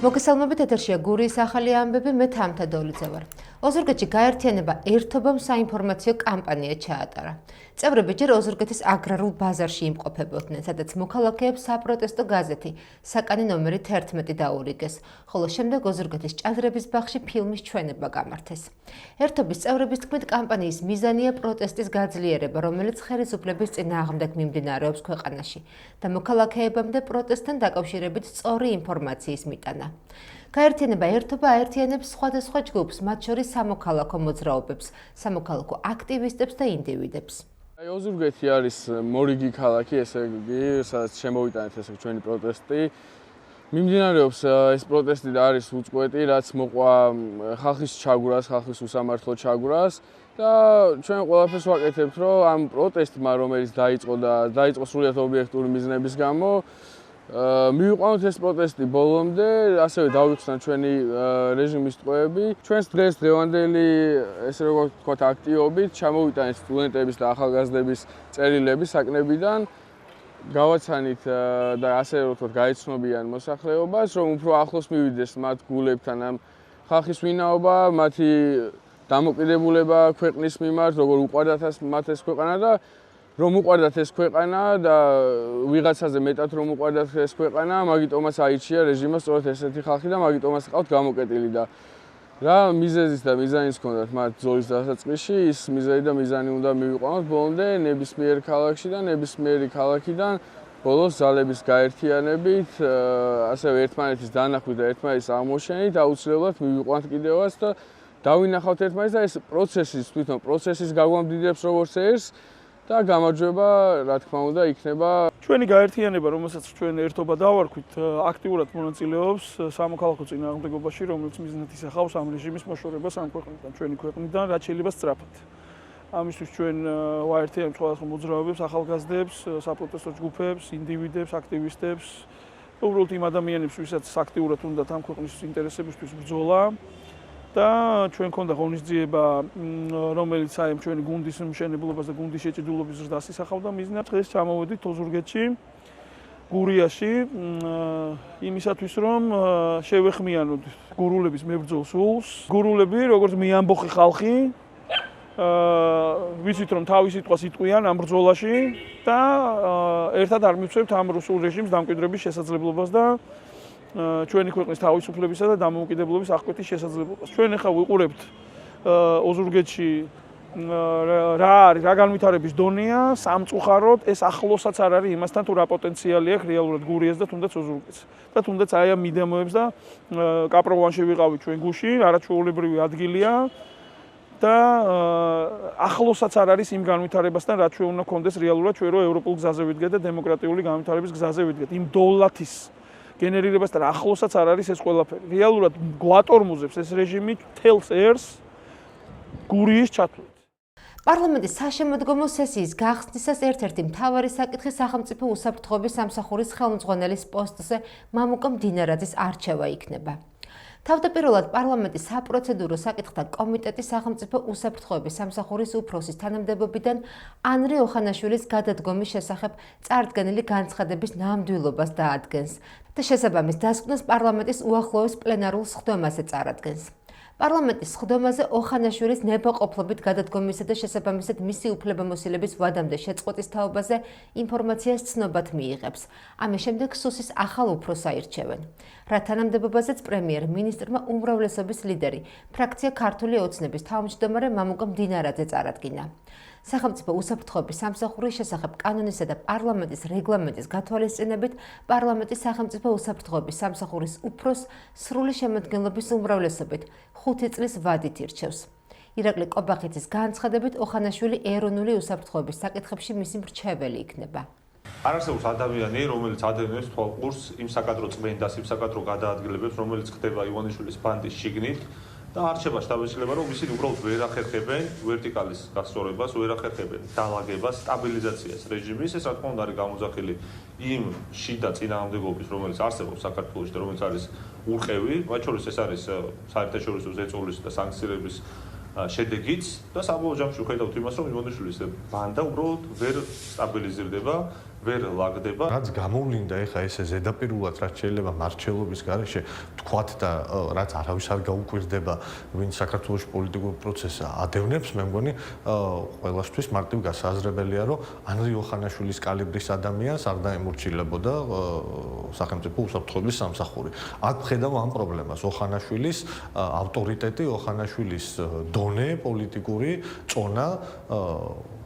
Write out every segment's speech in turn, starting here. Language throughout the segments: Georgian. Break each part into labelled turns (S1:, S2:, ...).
S1: მოგესალმებით, ეთერშია გურიის ახალი ამბები, მე თამთა დოლიძე ვარ. ოზურგეთში გაერთიანება ერთობამ საინფორმაციო კამპანია ჩაატარა. წევრები ჯერ ოზურგეთის აგრარულ ბაზარში იმყოფებოდნენ, სადაც მოქალაქეებს საპროტესტო გაზეთი საკანი ნომერი 11 დაურიგეს, ხოლო შემდეგ ოზურგეთის ჭადრების ბაღში ფილმის ჩვენება გამართეს. ერთობის წევრების თქმით, კამპანიის მიზანია პროტესტის გაძლიერება, რომელიც ხელისუფლების წინააღმდეგ მიმდინარეობს ქვეყანაში და მოქალაქეებამდე პროტესტთან დაკავშირებით სწორი ინფორმაციის მიტანა. გაერთიანება ერთობა აერთიანებს სხვადასხვა ჯგუფს, მათ შორის სამოქალაქო მოძრაობებს, სამოქალაქო აქტივისტებს და ინდივიდებს.
S2: ოზურგეთი არის მორიგი ქალაქი, ესე იგი, სადაც შემოვიტანეთ ესე ჩვენი პროტესტი. მიმდინარეობს ეს პროტესტი და არის უწყვეტი, რაც მოყვა ხალხის ჩაგვრას, ხალხის უსამართლო ჩაგვრას და ჩვენ ყველაფერს ვაკეთებთ, რომ ამ პროტესტმა, რომელიც დაიწყო სრულიად ობიექტური მიზნების გამო, მივიყვანოთ ეს პროტესტი ბოლომდე, ასევე დავიხსნათ ჩვენი რეჟიმის ტყვეები. ჩვენს დღევანდელი, ესე როგორ ვთქვათ, აქტივობით ჩამოვიტანეთ სტუდენტების და ახალგაზრდების წერილები საკნებიდან, გავაცანით და ასე რომ ვთქვათ, გაეცნობიან მოსახლეობას, რომ უფრო ახლოს მივიდეს მათ გულებთან ამ ხალხის ვინაობა, მათი დამოკიდებულება ქვეყნის მიმართ, როგორ უყვარდათ მათ ეს ქვეყანა და რომ უყვარდათ ეს ქვეყანა და ვიღაცაზე მეტად რომ უყვარდათ ეს ქვეყანა, მაგიტომაც აირჩია რეჟიმმა სწორედ ესეთი ხალხი და მაგიტომაც ყავთ გამოკეტილი და რა მიზეზის და მიზანის ჰქონდათ მათ ბრძოლის დასაწყისში, ის მიზეზი და მიზანი უნდა მივიყვანოთ ბოლომდე ნებისმიერ ქალაქში და ნებისმიერი ქალაქიდან ბოლოს ძალების გაერთიანებით, ასევე ერთმანეთის დანახვით და ერთმანეთის აღმოჩენით აუცილებლად მივიყვანოთ კიდევაც და დავინახავთ ერთმანეთს და ეს თვითონ პროცესის გაგვამდიდებს როგორც ეს და გამარჯვება, რა თქმა უნდა, იქნება.
S3: ჩვენი გაერთიანება, რომელსაც ჩვენ ერთობა დავარქვით, აქტიურად მონაწილეობს სამოქალაქო წინააღმდეგობაში, რომელიც მიზნად ისახავს ამ რეჟიმის მოშორებას ამ ქვეყნიდან, ჩვენი ქვეყნიდან, რაც შეიძლება სწრაფად. ამისთვის ჩვენ ვაერთიანებთ სხვადასხვა მოძრაობებს, ახალგაზრდებს, საპროტესტო ჯგუფებს, ინდივიდებს, აქტივისტებს, უბრალოდ იმ ადამიანებს, ვისაც აქტიურად უნდათ ამ ქვეყნის ინტერესებისთვის ბრძოლა. და ჩვენ ქონდა ღონისძიება, რომელიც აი ჩვენი გუნდის მშენებლობას და გუნდის შეჭიდულობის ზრდას ისახავდა მიზნად. დღეს ჩამოვედით ოზურგეთში, გურიაში, იმისათვის რომ შევეხმიანოთ გურულების მებრძოლ სულს. გურულები, როგორც მეამბოხი ხალხი, ვიცით რომ თავის სიტყვას იტყვიან ამ ბრძოლაში და ერთად არ მივცემთ ამ რუსულ რეჟიმს დამკვიდრების შესაძლებლობას და ჩვენი ქვეყნის თავისუფლებისა და დამოუკიდებლობის აღკვეთის შესაძლებლობას. ჩვენ ახლა ვიყურებთ ოზურგეთში რა არის, რა განვითარების დონეა, სამწუხაროდ ეს ახლოსაც არ არის იმასთან თუ რა პოტენციალი აქვს რეალურად გურიას და თუნდაც ოზურგეთს. და თუნდაც აი ამ მიდამოებს და კაპროვანში ვიყავით ჩვენ გუში, არაჩვეულებრივი ადგილია და ახლოსაც არ არის იმ განვითარებასთან, რაც ჩვენ უნდა გქონდეს რეალურად ჩვენ რო ევროპულ გზაზე ვიდგეთ და დემოკრატიული განვითარების გზაზე ვიდგეთ. იმ დოლათის გენერირებასთან ახლოსაც არ არის ეს ყველაფერი. რეალურად გვატორმუზებს ეს რეჟიმი თელს ერს გურიის ჩათვლით.
S1: პარლამენტის საშემოდგომო სესიის გახსნისას ერთ-ერთი მთავარი საკითხი სახელმწიფო უსაფრთხოების სამსახურის ხელმძღვანელის პოსტზე მამუკა მდინარაძის არჩევა იქნება. თავდაპირველად პარლამენტის საპროცედურო საკითხთა კომიტეტი სახელმწიფო უსაფრთხოების სამსახურის უფროსის თანამდებობიდან ანრი ოხანაშვილის გადადგომის შესახებ წარდგენილი განცხადების ნამდვილობას დაადგენს და შესაბამის დასკვნას პარლამენტის უახლოეს პლენარულ სხდომაზე წარადგენს. პარლამენტის სხდომაზე ოხანაშვილის ნებაყოფლობით გადადგომისა და შესაბამისად მისი უფლებამოსილების ვადამდე შეწყვეტის თაობაზე ინფორმაციას ცნობად მიიღებს. ამის შემდეგ სუსის ახალ უფროსს აირჩევენ. რა თანამდებობაზეც პრემიერ-მინისტრმა უმრავლესობის ლიდერი, ფრაქცია ქართული ოცნების თავმჯდომარე მამუკა მდინარაძე წარადგინა. სახელმწიფო უსაფრთხოების სამსახურის შესახებ კანონისა და პარლამენტის რეგლამენტის გათვალისწინებით პარლამენტის სახელმწიფო უსაფრთხოების სამსახურის უფროსს სრული შემადგენლობის უმრავლესობით 5 წლის ვადით ირჩევს. ირაკლი კობახიძის განცხადებით ოხანაშვილი ეროვნული უსაფრთხოების საკითხებში მისი მრჩეველი იქნება.
S4: არ არსებობს ადამიანი, რომელიც ადევნებს თვალყურს იმ საკადრო წმენდას, იმ საკადრო გადაადგილებებს, რომელიც ხდება ივანიშვილის ბანდის შიგნით და არჩება შტაბ-ეშლება, რომ ისინი უბრალოდ ვერ ახერხებენ ვერტიკალის გასწორებას, ვერ ახერხებენ დალაგებას, სტაბილიზაციას რეჟიმის. ეს რა თქმა უნდა არის გამოძახილი იმ შიდა წინააღმდეგობის, რომელიც არსებობს საქართველოში და რომელიც არის ურყევი, მათ შორის ეს არის საერთაშორისო ზეწოლის და სანქციების შედეგიც და საბოლოო ჯამში ვხედავთ იმას, რომ ივანიშვილის ბანდა უბრალოდ ვერ სტაბილიზირდება ვერ ლაგდება.
S5: რაც გამოვლინდა ეხა ესე ზედაპირულად რაც შეიძლება მარჩელობის გარეშე თქვათ და რაც არავის არ გაუკვირდება ვინც საქართველოს პოლიტიკურ პროცესს ადევნებს მე მგონი ყველასთვის მარტივ გასაზრებელია რომ ანრი ოხანაშვილის კალიბრის ადამიანს არ დაემორჩილებოდა სახელმწიფო უსაფრთხოების სამსახური. აქ ვხედავ ამ პრობლემას ოხანაშვილის ავტორიტეტი, ოხანაშვილის დონე პოლიტიკური წონა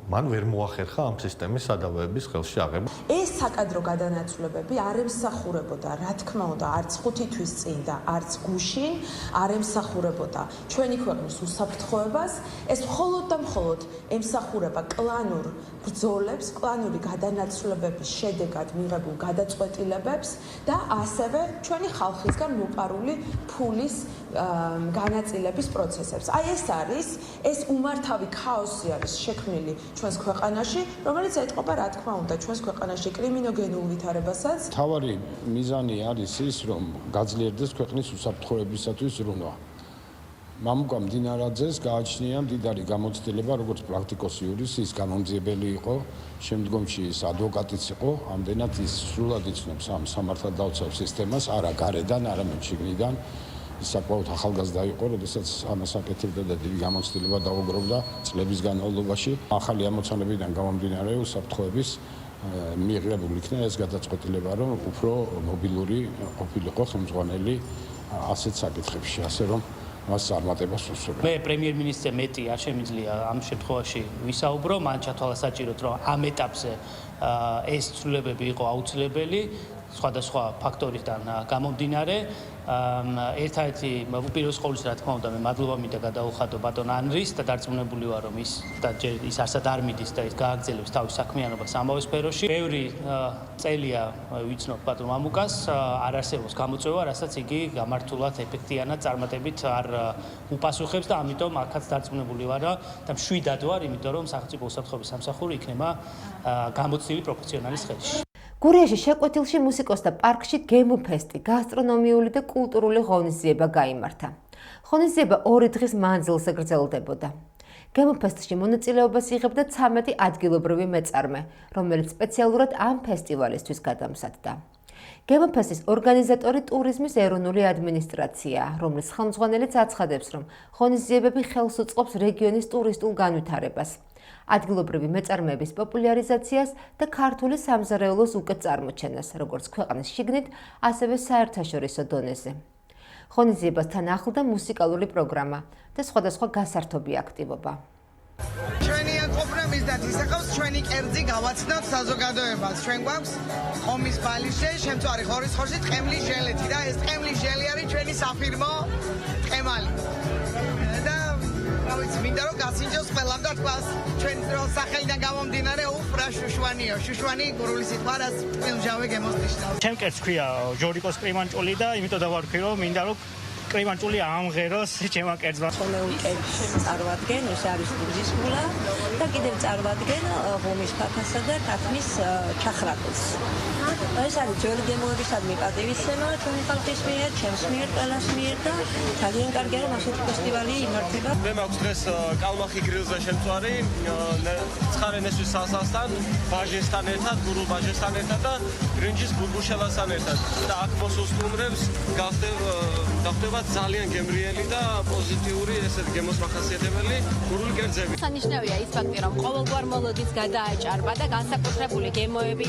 S5: მან ვერ მოახერხა ამ სისტემის სადავეების ხელში აღება.
S6: ეს საკადრო გადანაცვლებები არ ემსახურებოდა, რა თქმა უნდა, არც 5 თვის წინ და არც გუშინ არ ემსახურებოდა ჩვენი ქვეყნის უსაფრთხოებას, ეს მხოლოდ და მხოლოდ ემსახურება კლანურ ბრძოლებს, კლანური გადანაცვლებების შედეგად მიღებულ გადაწყვეტილებებს და ასევე ჩვენი ხალხისგან მოპარული ფულის განაწილების პროცესებს. აი ეს უმართავი ქაოსი არის შექმნილი ჩვენს ქვეყანაში, რომელიც ეტყობა რა თქმა უნდა ჩვენს ქვეყანაში კრიმინოგენულ ვითარებასაც.
S7: თავარი მიზანი არის ის, რომ გაძლიერდეს ქვეყნის უსაფრთხოებისათვის ზრუნვა. მამუკა მდინარაძეს გააჩნია მდიდარი გამოცდილება, როგორც პრაქტიკოსი იურისტი, გამომძიებელი იყო, შემდგომში ის ადვოკატიც იყო, ამდენად ის სრულად იცნობს ამ სამართალდაოცავ სისტემას, არა გარედან, არამედ შიგნიდან. ის საკმაოდ ახალგაზრდა იყო, როდესაც ამას აკეთებდა და დიდი გამოცდილება დაუგროვდა წლების განმავლობაში. ახალი ამოცანებიდან გამომდინარე უსაფრთხოების მიღებული იქნა ეს გადაწყვეტილება, რომ უფრო მობილური ყოფილიყო ხელმძღვანელი ასეთ საკითხებში, ასე რომ მას წარმატებას უსურვებდა.
S8: მე პრემიერ-მინისტრზე მეტი არ შემიძლია ამ შემთხვევაში ვისაუბრო, მან ჩათვალა საჭიროდ, რომ ამ ეტაპზე ეს ცვლილებები იყო აუცილებელი, სხვადასხვა ფაქტორიდან გამომდინარე. ერთადერთი უპირველეს ყოვლისა, რა თქმა უნდა, მე მადლობა მინდა გადაუხადო ბატონ ანრის და დარწმუნებული ვარ, რომ ის არსად არ მიდის და ის გააგრძელებს თავის საქმიანობას ამავე სფეროში. ბევრი წელია ვიცნობ ბატონ მამუკას, არ არსებობს გამოწვევა, რასაც იგი გამართულად ეფექტიანად წარმატებით არ უპასუხებს და ამიტომ აქაც დარწმუნებული ვარ და მშვიდად ვარ, იმიტომ რომ სახელმწიფო უსაფრთხოების სამსახური იქნება გამოცდილი პროფესიონალის ხელში.
S1: გურიაში შეკვეთილში მუსიკოსთა პარკში გემო ფესტი, გასტრონომიული და კულტურული ღონისძიება გაიმართა. ღონისძიება 2 დღის მანძილზე გრძელდებოდა. გემო ფესტში მონაწილეობას იღებდა 13 ადგილობრივი მეწარმე, რომელიც სპეციალურად ამ ფესტივალისთვის გადამზადდა. გემო ფესტის ორგანიზატორი ტურიზმის ეროვნული ადმინისტრაციაა, რომლის ხელმძღვანელიც აცხადებს, რომ ღონისძიებები ხელს უწყობს რეგიონის ტურისტულ განვითარებას. ადგილობრივი მეწარმეების პოპულარიზაციას და ქართული სამზარეულოს უკეთ წარმოჩენას, როგორც ქვეყნის შიგნით, ასევე საერთაშორისო დონეზე. ღონისძიებასთან ახლდა მუსიკალური პროგრამა და სხვადასხვა გასართობი აქტივობა.
S9: ჩვენი ყოფნა მიზნად ისახავს ჩვენი კერძი გავაცნოთ საზოგადოებას. ჩვენ გვაქვს ხომის ბალიში, შემწვარი ხორისხოში ტყემლის ჟელეთი და ეს ტყემლის ჟელი არის ჩვენი საფირმო ტყემალი. მინდა რომ გასინჯოს ყველამ და თქვას ჩვენ სახელიდან გამომდინარე უფრა შუშვანიო. შუშვანი გურული სიტყვა, რაც ფილმჟავე გემოსნიშნავს.
S8: ჩემ კერძს ქვია ჟორიკოს კრიმანჭული და იმიტომ დავარქვი, რომ მინდა რომ კრიმანჭული ამღეროს ჩემმა კერძმა.
S6: ხოლმე კერძს წარმოადგენ, ეს არის ბუძისმულა და კიდევ წარმოადგენ ღომის ფაფასა და თათმის ჩახრაკულს. ეს არის ძველი გემოებისადმი პატივისცემა ჩვენი ხალხის მიერ, ჩემს მიერ, ყველას მიერ და ძალიან კარგია რომ ასეთი ფესტივალი იმართება.
S10: მე მაქვს დღეს კალმახი გრილზე შემწვარი, ცხარენესვის სასასთან, ბაჟესთან ერთად, გურულ ბაჟესთან ერთად და ბრინჯის გურგუშელასთან ერთად. და აქ მოსუსტუმრებს გახდება ძალიან გემრიელი და პოზიტიური ესეთ გემოს მახასიათებელი გურული კერძები.
S11: სანიშნავია ის ფაქტი, რომ ყოველგვარ მოლოდის გადააჭარბა და განსაკუთრებული გემოები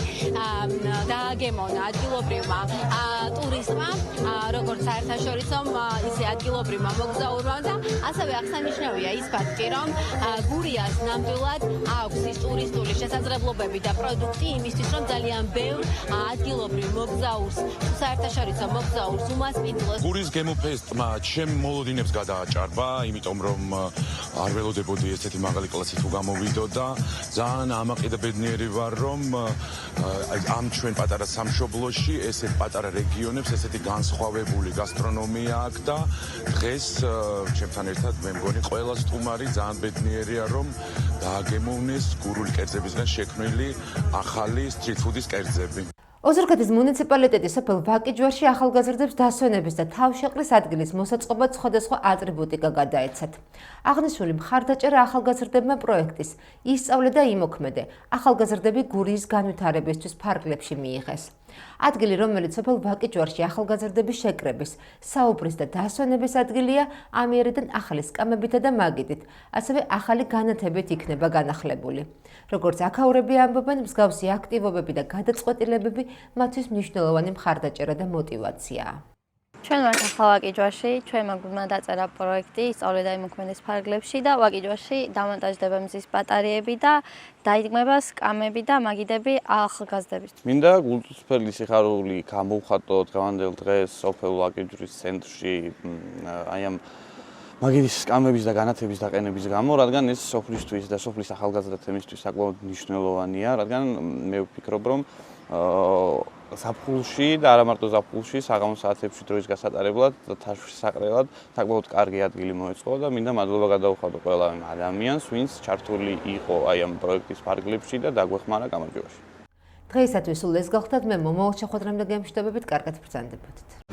S11: დააგემონა ადგილობრივმა ტურისტმა, როგორც საერთაშორისო, ისე ადგილობრივმა მოგზაურმა და ასევე აღსანიშნავია ის ფაქტი, რომ გურიას ნამდვილად აქვს ის ტურისტული შესაძლებლობები და პროდუქტი იმისთვის, რომ ძალიან ბევრ ადგილობრივ მოგზაურს, საერთაშორისო მოგზაურს უმასპინძლოს.
S12: გურის გემო ფესტმა ჩემ მოლოდინებს გადააჭარბა, იმიტომ რომ არ ველოდებოდი ესეთი მაღალი კლასი თუ გამოვიდო და ძალიან ამაყიდებედნიერი ვარ, რომ ამ ჩვენ პატარა სამშობლოში ესეთ პატარა რეგიონებს ესეთი განსხვავებული გასტრონომია აქვს და დღეს ჩემთან ერთად მე მგონი ყველა სტუმარი ძალიან ბედნიერია, რომ დააგემოვნეს გურული კერძებისგან შექმნილი ახალი სტრიტ ფუდის კერძები.
S1: ოზურგეთის მუნიციპალიტეტი სოფელ ვაკიჯვარში ახალგაზრდებს დასვენების და თავშეყრის ადგილის მოსაწყობად სხვადასხვა ატრიბუტიკა გადაეცათ. აღნიშნული მხარდაჭერა ახალგაზრდებმა პროექტის ისწავლე და იმოქმედე, ახალგაზრდები გურიის განვითარებისთვის ფარგლებში მიიღეს. ადგილი, რომელიც სოფელ ვაკიჯვარში ახალგაზრდების შეკრების, საუბრის და დასვენების ადგილია, ამიერიდან ახალი სკამებითა და მაგიდით, ასევე ახალი განათებით იქნება განახლებული. როგორც აქაურები ამბობენ, მსგავსი აქტივობები და გადაწყვეტილებები მათთვის მნიშვნელოვანი მხარდაჭერა და мотиваციაა.
S13: ჩვენ ვართ ახალ ვაკიჯვარში, ჩვენმა გუნდმა დაწერა პროექტი ისწავლე და იმოქმედეს ფარგლებში და ვაკიჯვარში დამონტაჟდება მზის ბატარეები და დაიდგმება სკამები და მაგიდები ახალგაზრდებისთვის.
S14: მინდა გულწრფელი სიხარული გამოვხატო დღევანდელ დღეს სოფელ ვაკიჯვრის ცენტრში აი ამ მაგიდის სკამების და განათების დაყენების გამო, რადგან ეს სოფლისთვის და სოფლის ახალგაზრდებისთვის საკმაოდ მნიშვნელოვანია, რადგან მე ვფიქრობ, რომ ზაფხულში და არა მარტო ზაფხულში, საღამოს საათებში დროის გასატარებლად და თაშვის საყრელად საკმაოდ კარგი ადგილი მოეწყო და მინდა მადლობა გადავუხადო ყველა იმ ადამიანს, ვინც ჩართული იყო აი ამ პროექტის ფარგლებში და დაგვეხმარა გამარჯვებაში.
S1: დღეისათვის სულ ეს გახლდათ, მე მომავალ შეხვედრამდე გემშვიდობებით, კარგად ბრძანდებოდით.